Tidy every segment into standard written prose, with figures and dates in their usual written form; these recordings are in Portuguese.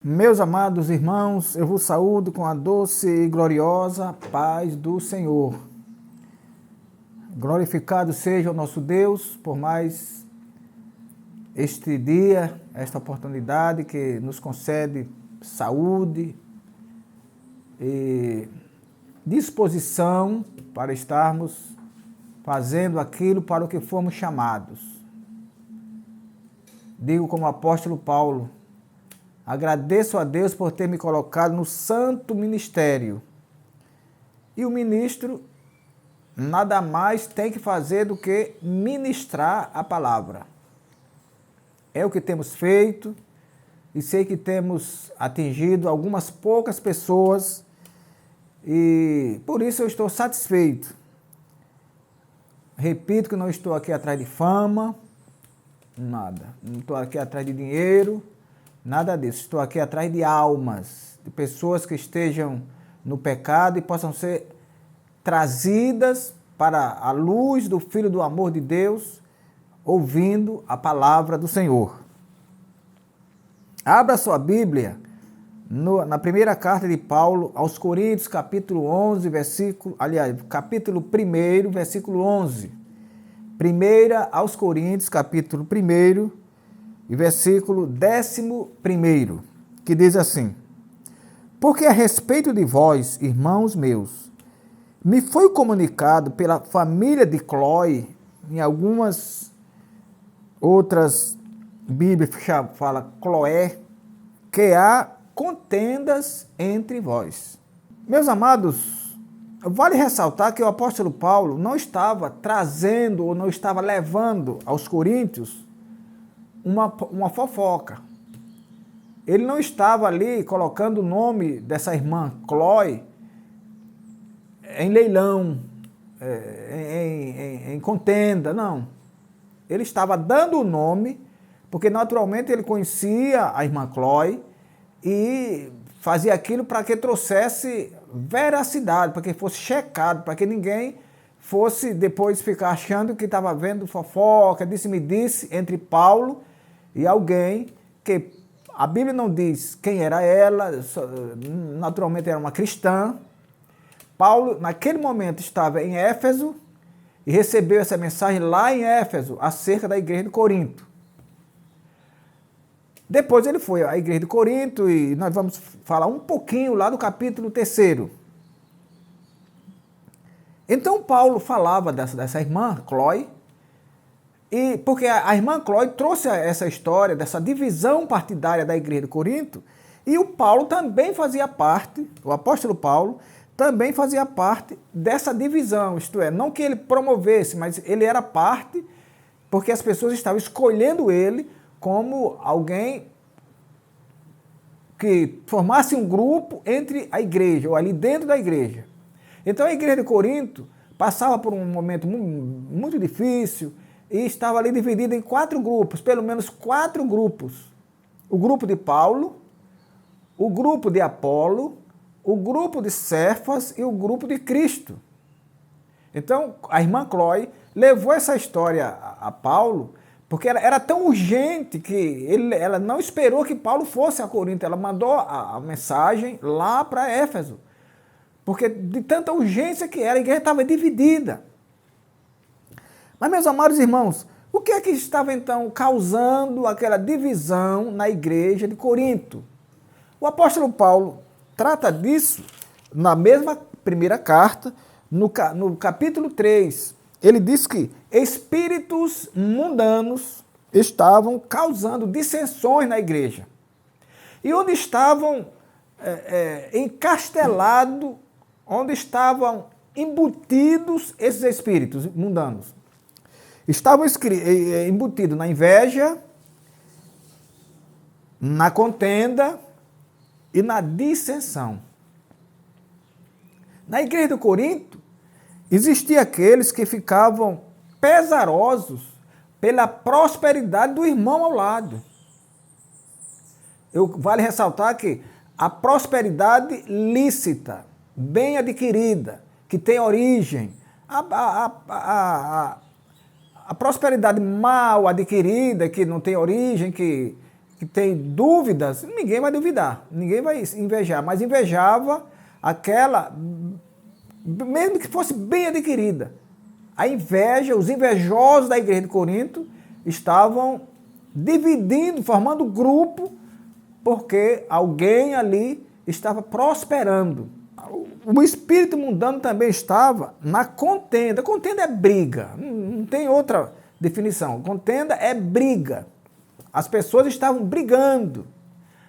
Meus amados irmãos, eu vos saúdo com a doce e gloriosa paz do Senhor. Glorificado seja o nosso Deus por mais este dia, esta oportunidade que nos concede saúde e disposição para estarmos fazendo aquilo para o que fomos chamados. Digo como o apóstolo Paulo: agradeço a Deus por ter me colocado no santo ministério. E o ministro nada mais tem que fazer do que ministrar a palavra. É o que temos feito e sei que temos atingido algumas poucas pessoas e por isso eu estou satisfeito. Repito que não estou aqui atrás de fama, nada. Não estou aqui atrás de dinheiro. Nada disso. Estou aqui atrás de almas, de pessoas que estejam no pecado e possam ser trazidas para a luz do Filho do amor de Deus, ouvindo a palavra do Senhor. Abra sua Bíblia na primeira carta de Paulo aos Coríntios, capítulo 11, capítulo 1, versículo 11. Primeira aos Coríntios, capítulo 1, e versículo 11, que diz assim: porque a respeito de vós, irmãos meus, me foi comunicado pela família de Cloé, em algumas outras Bíblias fala Cloé, que há contendas entre vós. Meus amados, vale ressaltar que o apóstolo Paulo não estava trazendo ou não estava levando aos coríntios uma fofoca. Ele não estava ali colocando o nome dessa irmã Cloé em leilão, em contenda, não. Ele estava dando o nome, porque naturalmente ele conhecia a irmã Cloé e fazia aquilo para que trouxesse veracidade, para que fosse checado, para que ninguém fosse depois ficar achando que estava vendo fofoca, disse-me-disse entre Paulo e alguém que a Bíblia não diz quem era ela, naturalmente era uma cristã. Paulo, naquele momento, estava em Éfeso e recebeu essa mensagem lá em Éfeso, acerca da igreja de Corinto. Depois ele foi à igreja de Corinto e nós vamos falar um pouquinho lá do capítulo 3. Então Paulo falava dessa irmã, Cloé, e porque a irmã Cloé trouxe essa história dessa divisão partidária da igreja de Corinto, e o Paulo também fazia parte, o apóstolo Paulo também fazia parte dessa divisão, isto é, não que ele promovesse, mas ele era parte, porque as pessoas estavam escolhendo ele como alguém que formasse um grupo entre a igreja, ou ali dentro da igreja. Então a igreja de Corinto passava por um momento muito difícil, e estava ali dividida em 4 grupos, pelo menos 4 grupos. O grupo de Paulo, o grupo de Apolo, o grupo de Cefas e o grupo de Cristo. Então, a irmã Cloé levou essa história a Paulo, porque era tão urgente que ela não esperou que Paulo fosse a Corinto, ela mandou a mensagem lá para Éfeso, porque de tanta urgência que era, a igreja estava dividida. Mas, meus amados irmãos, o que é que estava então causando aquela divisão na igreja de Corinto? O apóstolo Paulo trata disso na mesma primeira carta, no capítulo 3. Ele diz que espíritos mundanos estavam causando dissensões na igreja. E onde estavam encastelados, onde estavam embutidos esses espíritos mundanos? Estavam embutidos na inveja, na contenda e na dissensão. Na igreja de Corinto, existiam aqueles que ficavam pesarosos pela prosperidade do irmão ao lado. Vale ressaltar que a prosperidade lícita, bem adquirida, que tem origem, a prosperidade mal adquirida, que não tem origem, que que tem dúvidas, ninguém vai duvidar, ninguém vai invejar, mas invejava aquela, mesmo que fosse bem adquirida. A inveja, os invejosos da igreja de Corinto estavam dividindo, formando grupo, porque alguém ali estava prosperando. O espírito mundano também estava na contenda. Contenda é briga, não tem outra definição. Contenda é briga. As pessoas estavam brigando.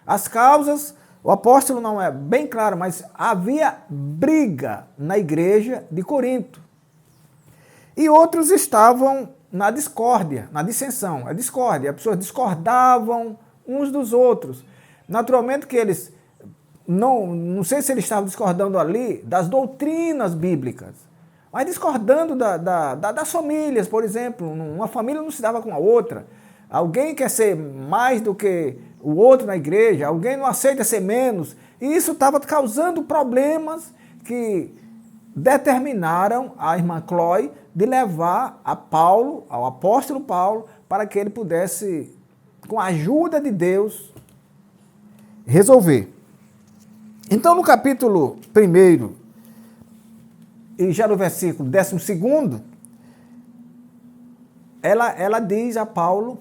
As causas, o apóstolo não é bem claro, mas havia briga na igreja de Corinto. E outros estavam na discórdia, na dissensão. A discórdia, as pessoas discordavam uns dos outros. Naturalmente que eles, não sei se eles estavam discordando ali das doutrinas bíblicas, mas discordando das famílias, por exemplo. Uma família não se dava com a outra. Alguém quer ser mais do que o outro na igreja, alguém não aceita ser menos. E isso estava causando problemas que determinaram a irmã Chloe de levar a Paulo, ao apóstolo Paulo, para que ele pudesse, com a ajuda de Deus, resolver. Então, no capítulo 1, e já no versículo 12, ela diz a Paulo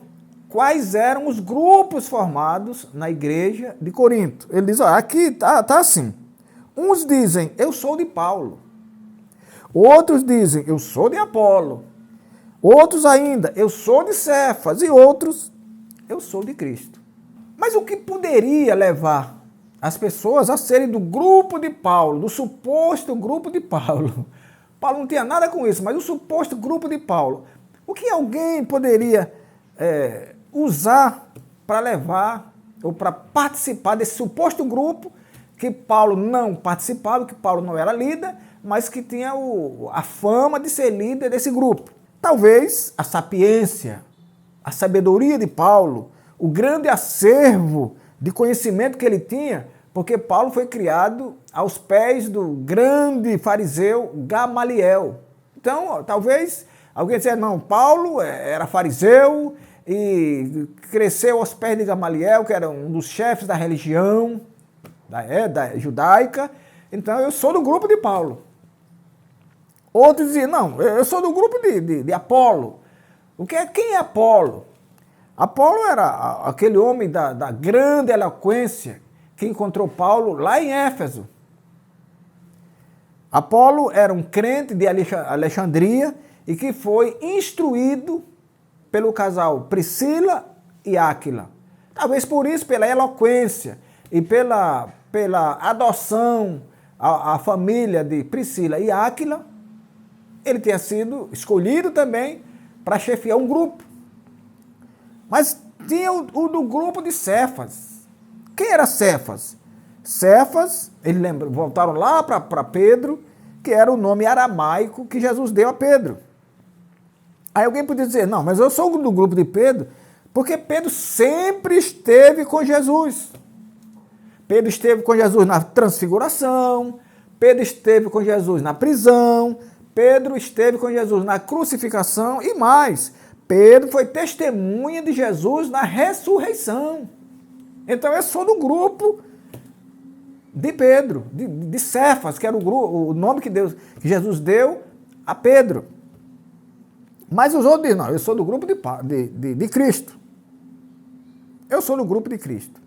quais eram os grupos formados na igreja de Corinto. Ele diz, aqui tá assim. Uns dizem, eu sou de Paulo. Outros dizem, eu sou de Apolo. Outros ainda, eu sou de Cefas. E outros, eu sou de Cristo. Mas o que poderia levar as pessoas a serem do grupo de Paulo, do suposto grupo de Paulo? Paulo não tinha nada com isso, mas o suposto grupo de Paulo. O que alguém poderia usar para levar ou para participar desse suposto grupo que Paulo não participava, que Paulo não era líder, mas que tinha a fama de ser líder desse grupo? Talvez a sapiência, a sabedoria de Paulo, o grande acervo de conhecimento que ele tinha, porque Paulo foi criado aos pés do grande fariseu Gamaliel. Então, talvez alguém dissesse, não, Paulo era fariseu e cresceu aos pés de Gamaliel, que era um dos chefes da religião da judaica. Então, eu sou do grupo de Paulo. Outros diziam, não, eu sou do grupo de Apolo. Quem é Apolo? Apolo era aquele homem da grande eloquência que encontrou Paulo lá em Éfeso. Apolo era um crente de Alexandria e que foi instruído pelo casal Priscila e Áquila. Talvez por isso, pela eloquência e pela adoção à família de Priscila e Áquila, ele tenha sido escolhido também para chefiar um grupo. Mas tinha o do grupo de Cefas. Quem era Cefas? Cefas, eles voltaram lá para Pedro, que era o nome aramaico que Jesus deu a Pedro. Aí alguém podia dizer, não, mas eu sou do grupo de Pedro, porque Pedro sempre esteve com Jesus. Pedro esteve com Jesus na transfiguração, Pedro esteve com Jesus na prisão, Pedro esteve com Jesus na crucificação e mais, Pedro foi testemunha de Jesus na ressurreição. Então eu sou do grupo de Pedro, de Cefas, que era o nome que Jesus deu a Pedro. Mas os outros dizem, não, eu sou do grupo de Cristo. Eu sou do grupo de Cristo.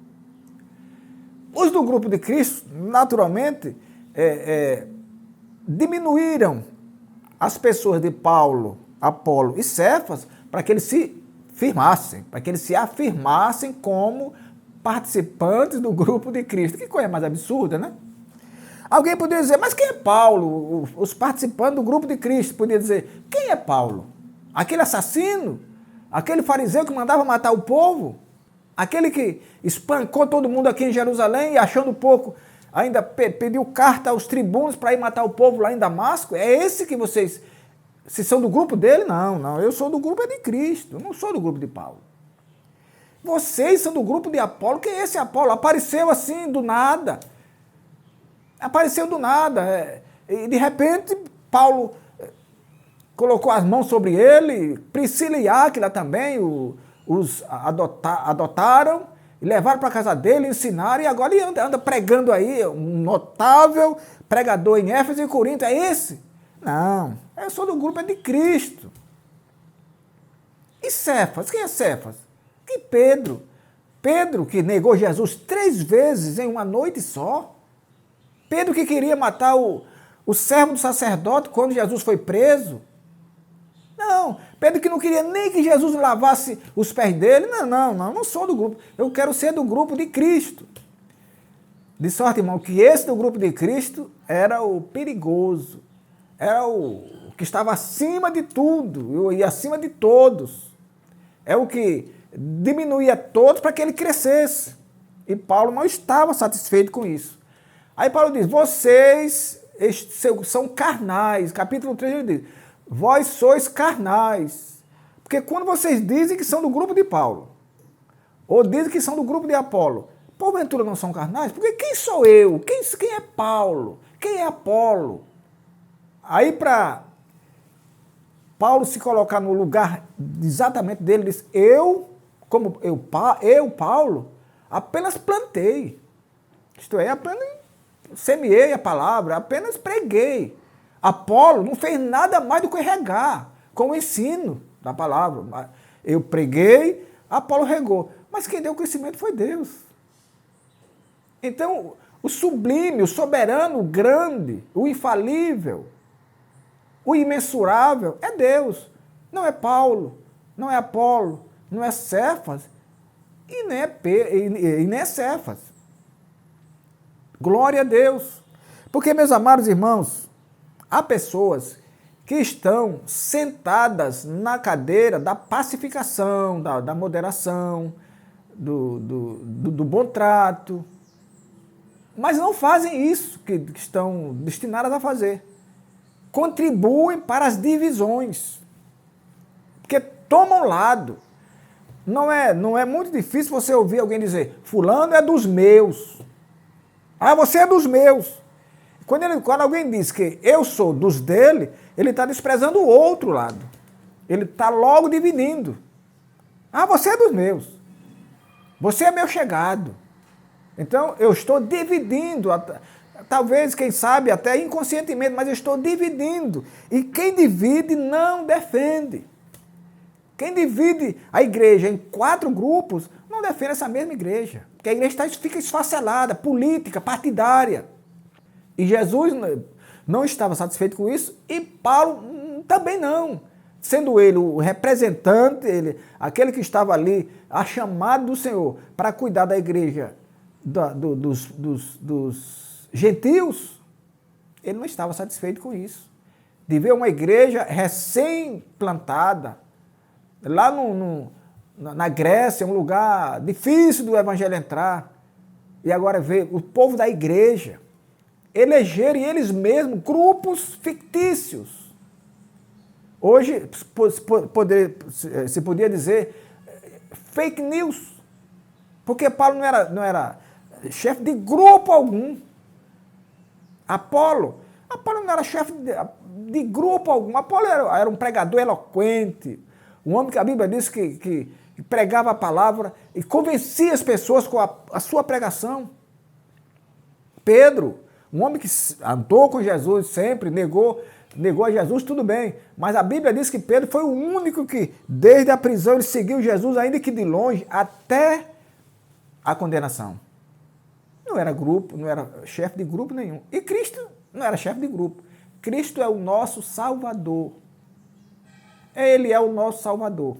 Os do grupo de Cristo, naturalmente, diminuíram as pessoas de Paulo, Apolo e Cefas para que eles se firmassem, para que eles se afirmassem como participantes do grupo de Cristo. Que coisa mais absurda, né? Alguém poderia dizer, mas quem é Paulo? Os participantes do grupo de Cristo poderiam dizer, quem é Paulo? Aquele assassino? Aquele fariseu que mandava matar o povo? Aquele que espancou todo mundo aqui em Jerusalém e achando pouco, ainda pediu carta aos tribunos para ir matar o povo lá em Damasco? É esse que vocês, se são do grupo dele? Não, eu sou do grupo de Cristo, eu não sou do grupo de Paulo. Vocês são do grupo de Apolo. Quem é esse Apolo? Apareceu assim do nada. Apareceu do nada. E de repente, Paulo colocou as mãos sobre ele, Priscila e Áquila também os adotaram, E levaram para a casa dele, ensinaram, e agora ele anda pregando aí, um notável pregador em Éfeso e Corinto. É esse? Não, eu sou do grupo de Cristo. E Cefas? Quem é Cefas? Que Pedro. Pedro que negou Jesus 3 vezes em uma noite só. Pedro que queria matar o servo do sacerdote quando Jesus foi preso. Não, Pedro que não queria nem que Jesus lavasse os pés dele. Não sou do grupo. Eu quero ser do grupo de Cristo. De sorte, irmão, que esse do grupo de Cristo era o perigoso. Era o que estava acima de tudo e acima de todos. É o que diminuía todos para que ele crescesse. E Paulo não estava satisfeito com isso. Aí Paulo diz, vocês são carnais. Capítulo 3 ele diz, vós sois carnais. Porque quando vocês dizem que são do grupo de Paulo, ou dizem que são do grupo de Apolo, porventura não são carnais? Porque quem sou eu? Quem é Paulo? Quem é Apolo? Aí para Paulo se colocar no lugar exatamente dele, diz, eu, Paulo, apenas plantei. Isto é, apenas semeei a palavra, apenas preguei. Apolo não fez nada mais do que regar com o ensino da palavra. Eu preguei, Apolo regou. Mas quem deu o crescimento foi Deus. Então, o sublime, o soberano, o grande, o infalível, o imensurável é Deus. Não é Paulo, não é Apolo, não é Cefas e nem é Cefas. Glória a Deus. Porque, meus amados irmãos, há pessoas que estão sentadas na cadeira da pacificação, da moderação, do bom trato, mas não fazem isso que estão destinadas a fazer. Contribuem para as divisões, porque tomam lado. Não é muito difícil você ouvir alguém dizer, fulano é dos meus. Ah, você é dos meus. Quando alguém diz que eu sou dos dele, ele está desprezando o outro lado. Ele está logo dividindo. Ah, você é dos meus. Você é meu chegado. Então, eu estou dividindo, talvez, quem sabe, até inconscientemente, mas eu estou dividindo. E quem divide não defende. Quem divide a igreja em 4 grupos, não defende essa mesma igreja. Porque a igreja fica esfacelada, política, partidária. E Jesus não estava satisfeito com isso, e Paulo também não. Sendo ele o representante, aquele que estava ali, a chamado do Senhor, para cuidar da igreja dos gentios, ele não estava satisfeito com isso. De ver uma igreja recém-plantada, lá na Grécia, um lugar difícil do evangelho entrar, e agora ver o povo da igreja elegerem eles mesmos grupos fictícios. Hoje se podia dizer fake news, porque Paulo não era chefe de grupo algum. Apolo não era chefe de grupo algum. Apolo era um pregador eloquente, um homem que a Bíblia diz que pregava a palavra e convencia as pessoas com a sua pregação. Pedro, um homem que andou com Jesus sempre, negou a Jesus, tudo bem. Mas a Bíblia diz que Pedro foi o único que, desde a prisão, ele seguiu Jesus, ainda que de longe, até a condenação. Não era grupo, não era chefe de grupo nenhum. E Cristo não era chefe de grupo. Cristo é o nosso Salvador. Ele é o nosso Salvador.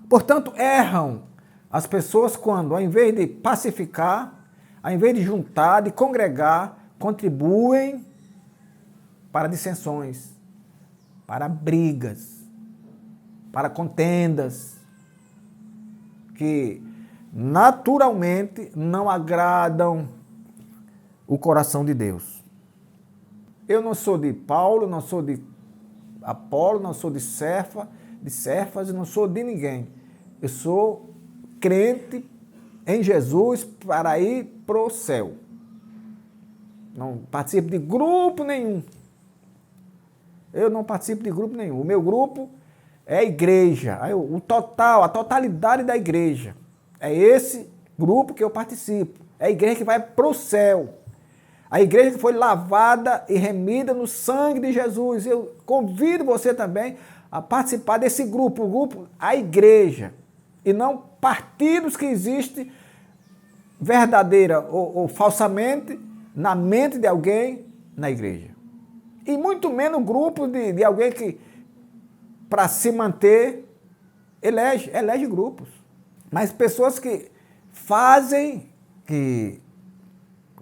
Portanto, erram as pessoas quando, ao invés de pacificar, ao invés de juntar, de congregar, contribuem para dissensões, para brigas, para contendas, que naturalmente não agradam o coração de Deus. Eu não sou de Paulo, não sou de Apolo, não sou de Cefas, não sou de ninguém. Eu sou crente em Jesus para ir para o céu. Não participo de grupo nenhum. Eu não participo de grupo nenhum. O meu grupo é a igreja, a totalidade da igreja. É esse grupo que eu participo. É a igreja que vai para o céu. A igreja que foi lavada e remida no sangue de Jesus. Eu convido você também a participar desse grupo, o grupo, a igreja. E não partidos que existem verdadeira ou falsamente na mente de alguém na igreja. E muito menos grupo de alguém que, para se manter, elege grupos. Mas pessoas que fazem, que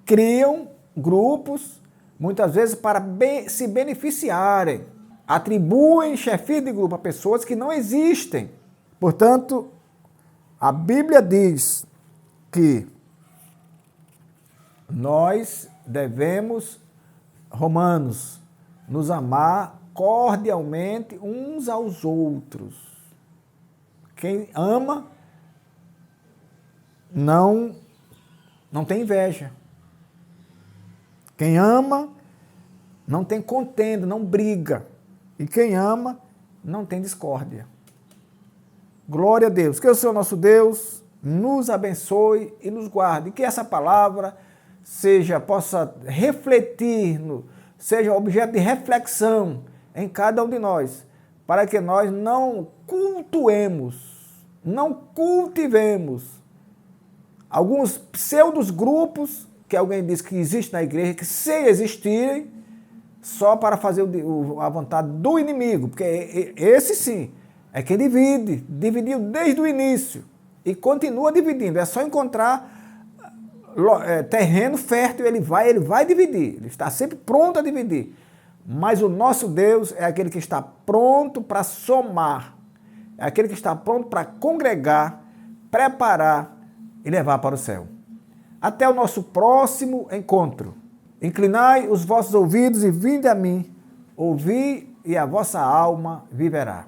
criam grupos, muitas vezes para se beneficiarem. Atribuem chefia de grupo a pessoas que não existem. Portanto, a Bíblia diz que nós devemos, Romanos, nos amar cordialmente uns aos outros. Quem ama não tem inveja. Quem ama não tem contenda, não briga. E quem ama não tem discórdia. Glória a Deus. Que o Senhor nosso Deus nos abençoe e nos guarde. Que essa palavra possa refletir, seja objeto de reflexão em cada um de nós, para que nós não cultivemos alguns pseudos grupos que alguém diz que existe na igreja, que sem existirem, só para fazer a vontade do inimigo, porque esse sim é quem dividiu desde o início e continua dividindo. É só encontrar terreno fértil, ele vai dividir, ele está sempre pronto a dividir. Mas o nosso Deus é aquele que está pronto para somar, é aquele que está pronto para congregar, preparar e levar para o céu. Até o nosso próximo encontro. Inclinai os vossos ouvidos e vinde a mim, ouvi e a vossa alma viverá.